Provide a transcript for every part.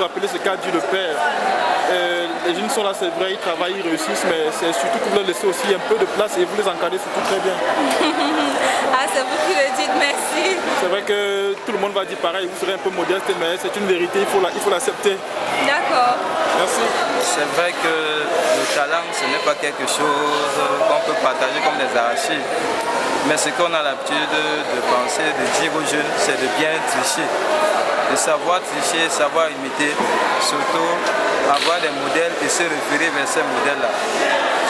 rappeler ce qu'a dit le Père. Les jeunes sont là, c'est vrai, ils travaillent, ils réussissent, mais c'est surtout que vous leur laissez aussi un peu de place et vous les encadrez surtout très bien. Ah, c'est vous qui le dites, merci. C'est vrai que tout le monde va dire pareil, vous serez un peu modeste, mais c'est une vérité, il faut l'accepter. D'accord. Merci. C'est vrai que le talent, ce n'est pas quelque chose qu'on peut partager comme des archives. Mais ce qu'on a l'habitude de penser, de dire aux jeunes, c'est de bien tricher. De savoir tricher, savoir imiter, surtout avoir des modèles et se référer vers ces modèles-là.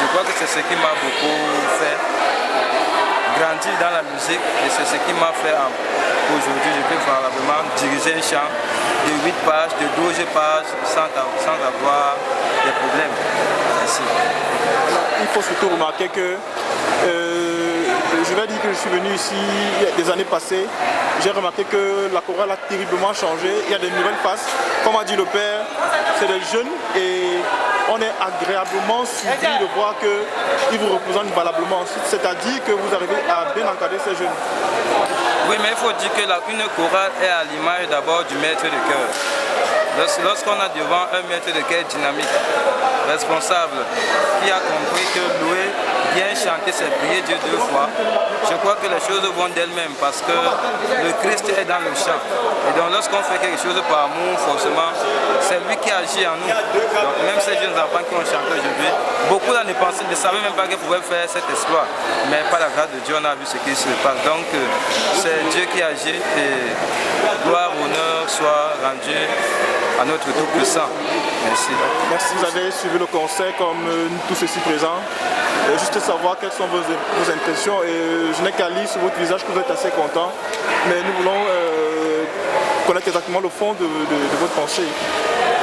Je crois que c'est ce qui m'a beaucoup fait grandir dans la musique et c'est ce qui m'a fait aujourd'hui, je peux valablement diriger un chant de 8 pages, de 12 pages sans avoir des problèmes. Merci. Il faut surtout remarquer que je vais dire que je suis venu ici il y a des années passées. J'ai remarqué que la chorale a terriblement changé. Il y a des nouvelles faces. Comme a dit le Père, c'est des jeunes et on est agréablement suivi de voir qu'ils vous représentent valablement. C'est-à-dire que vous arrivez à bien encadrer ces jeunes. Oui, mais il faut dire qu'une chorale est à l'image d'abord du maître de chœur. Lorsqu'on a devant un maître de chœur dynamique, responsable, qui a compris que louer, bien chanter, c'est prier Dieu 2 fois, je crois que les choses vont d'elles-mêmes parce que le Christ est dans le chant. Et donc lorsqu'on fait quelque chose par amour, forcément, c'est lui qui agit en nous. Donc même ces jeunes enfants qui ont chanté aujourd'hui, beaucoup ne savaient même pas qu'ils pouvaient faire cet exploit. Mais par la grâce de Dieu, on a vu ce qui se passe. Donc c'est Dieu qui agit et gloire, honneur soit rendu à notre Tout-Puissant. Merci. Merci. Vous avez suivi le concert comme nous tous ici présents. Juste savoir quelles sont vos impressions. Et je n'ai qu'à lire sur votre visage que vous êtes assez content. Mais nous voulons connaître exactement le fond de votre pensée.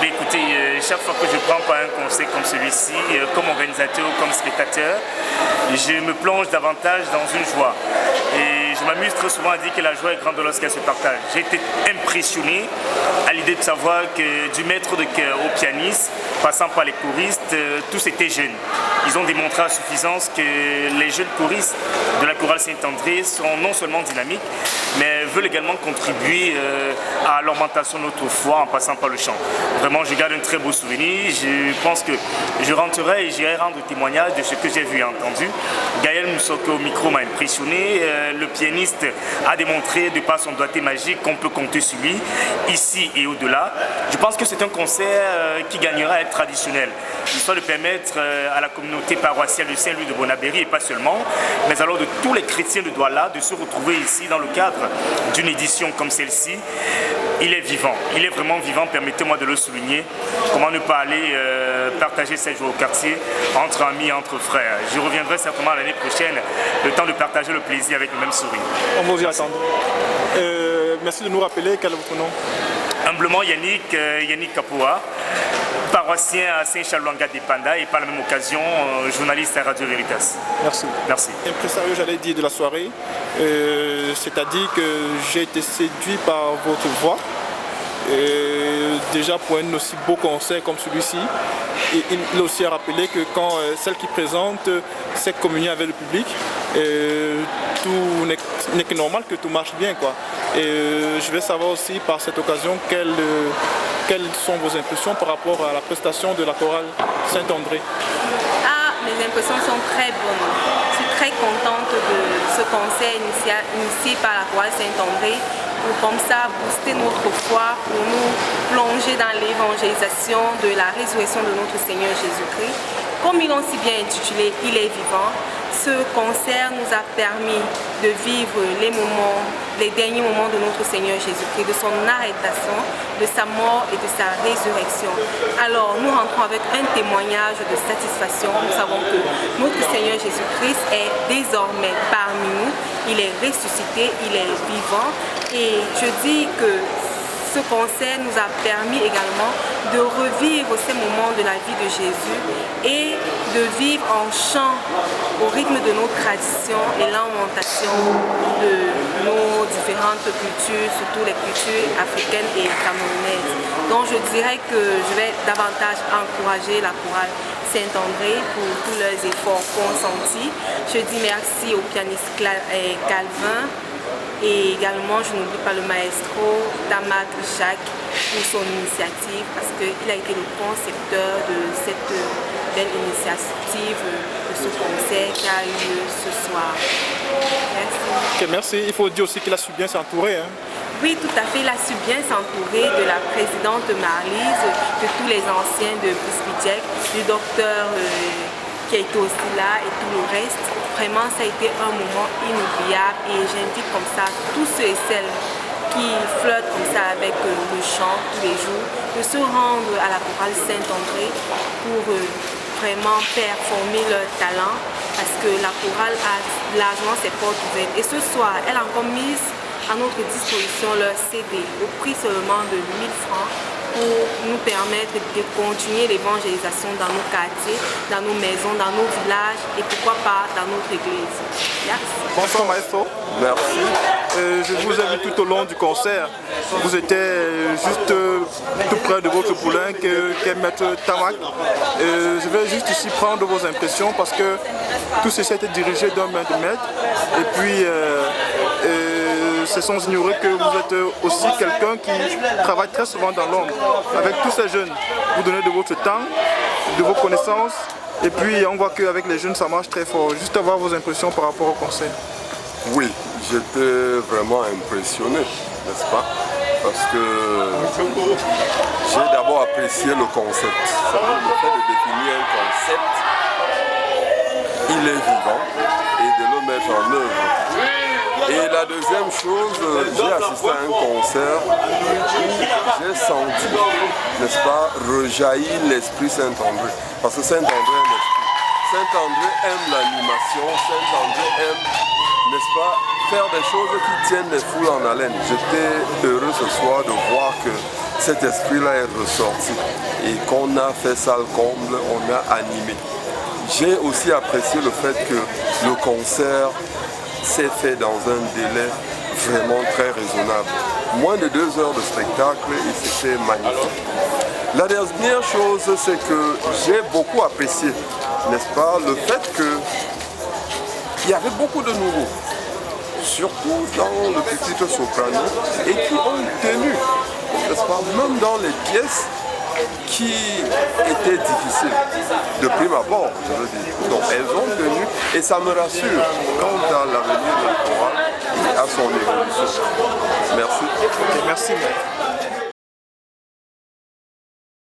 Mais écoutez, chaque fois que je prends part à un concert comme celui-ci, comme organisateur ou comme spectateur, je me plonge davantage dans une joie. Et je m'amuse très souvent à dire que la joie est grande lorsqu'elle se partage. J'ai été impressionné à l'idée de savoir que du maître de chœur au pianiste, passant par les choristes, tous étaient jeunes. Ils ont démontré à suffisance que les jeunes choristes de la chorale Saint-André sont non seulement dynamiques, mais veulent également contribuer à l'augmentation de notre foi en passant par le chant. Vraiment, je garde un très beau souvenir. Je pense que je rentrerai et j'irai rendre témoignage de ce que j'ai vu et entendu. Gaël Moussoko au micro m'a impressionné. Le pianiste a démontré de par son doigté magique qu'on peut compter sur lui, ici et au-delà. Je pense que c'est un concert qui gagnera à être traditionnel, histoire de permettre à la communauté paroissiale de Saint-Louis de Bonabéry, et pas seulement, mais alors de tous les chrétiens de Douala, de se retrouver ici dans le cadre d'une édition comme celle-ci. Il est vivant, il est vraiment vivant, permettez-moi de le souligner. Comment ne pas aller partager cette joie au quartier, entre amis, entre frères. Je reviendrai certainement l'année prochaine, le temps de partager le plaisir avec le même sourire. On va vous y attendre. Merci de nous rappeler quel est votre nom. Humblement Yannick Kapoa, paroissien à Saint-Charles-Langa des Panda et par la même occasion journaliste à Radio Veritas. Merci. Merci. Impresario, j'allais dire, de la soirée, c'est-à-dire que j'ai été séduit par votre voix. Déjà pour un aussi beau concert comme celui-ci, et il a aussi rappelé que quand celle qui présente cette communion avec le public, tout n'est que normal que tout marche bien, quoi. Et je vais savoir aussi par cette occasion quelles sont vos impressions par rapport à la prestation de la chorale Saint-André. Mes impressions sont très bonnes. Je suis très contente de ce concert initié par la chorale Saint-André pour comme ça booster notre foi, pour nous plonger dans l'évangélisation de la résurrection de notre Seigneur Jésus-Christ. Comme ils l'ont si bien intitulé, il est vivant. Ce concert nous a permis de vivre les derniers moments de notre Seigneur Jésus-Christ, de son arrestation, de sa mort et de sa résurrection. Alors nous rentrons avec un témoignage de satisfaction. Nous savons que notre Seigneur Jésus-Christ est désormais parmi nous. Il est ressuscité, il est vivant. Et je dis que ce concert nous a permis également de revivre ces moments de la vie de Jésus et de vivre en chant au rythme de nos traditions et lamentation de nos différentes cultures, surtout les cultures africaines et camerounaises. Donc je dirais que je vais davantage encourager la chorale Saint-André pour tous leurs efforts consentis. Je dis merci au pianiste Calvin Et également, je n'oublie pas le maestro Damat Jacques pour son initiative parce qu'il a été le concepteur de cette belle initiative de ce concert qui a eu lieu ce soir. Merci. Okay, merci. Il faut dire aussi qu'il a su bien s'entourer. Hein. Oui, tout à fait. Il a su bien s'entourer de la présidente Marlise, de tous les anciens de Bispidjek, du docteur qui a été aussi là et tout le reste. Vraiment, ça a été un moment inoubliable et j'invite comme ça tous ceux et celles qui flirtent comme ça avec le chant tous les jours de se rendre à la chorale Saint-André pour vraiment performer leur talent parce que la chorale a largement ses portes ouvertes. Et ce soir, elle a encore mis à notre disposition leur CD au prix seulement de 1000 francs pour nous permettre de continuer l'évangélisation dans nos quartiers, dans nos maisons, dans nos villages et pourquoi pas dans notre église. Merci. Bonsoir maestro. Merci. Je vous ai vu tout au long du concert. Vous étiez juste tout près de votre poulain qu'est Maître Tamak. Je vais juste ici prendre vos impressions parce que tout ceci a été dirigé d'un main de maître. Et puis c'est sans ignorer que vous êtes aussi quelqu'un qui travaille très souvent dans l'ombre. Avec tous ces jeunes, vous donnez de votre temps, de vos connaissances. Et puis on voit qu'avec les jeunes ça marche très fort. Juste avoir vos impressions par rapport au concert. Oui, j'étais vraiment impressionné, n'est-ce pas? Parce que j'ai d'abord apprécié le concept. Le fait de définir un concept, il est vivant et de le mettre en œuvre. Et la deuxième chose, j'ai assisté à un concert où j'ai senti, n'est-ce pas, rejaillir l'esprit Saint-André. Parce que Saint-André est un esprit. Saint-André aime l'animation, Saint-André aime, n'est-ce pas, faire des choses qui tiennent les foules en haleine. J'étais heureux ce soir de voir que cet esprit-là est ressorti et qu'on a fait ça le comble, on a animé. J'ai aussi apprécié le fait que le concert s'est fait dans un délai vraiment très raisonnable. Moins de 2 heures de spectacle et c'était magnifique. La dernière chose, c'est que j'ai beaucoup apprécié, n'est-ce pas, le fait qu'il y avait beaucoup de nouveaux, surtout dans le petit soprano, et qui ont tenu, n'est-ce pas, même dans les pièces qui étaient difficiles, de prime abord, je veux dire. Donc elles ont tenu et ça me rassure quant à l'avenir de la chorale et à son évolution. Merci. Okay, merci.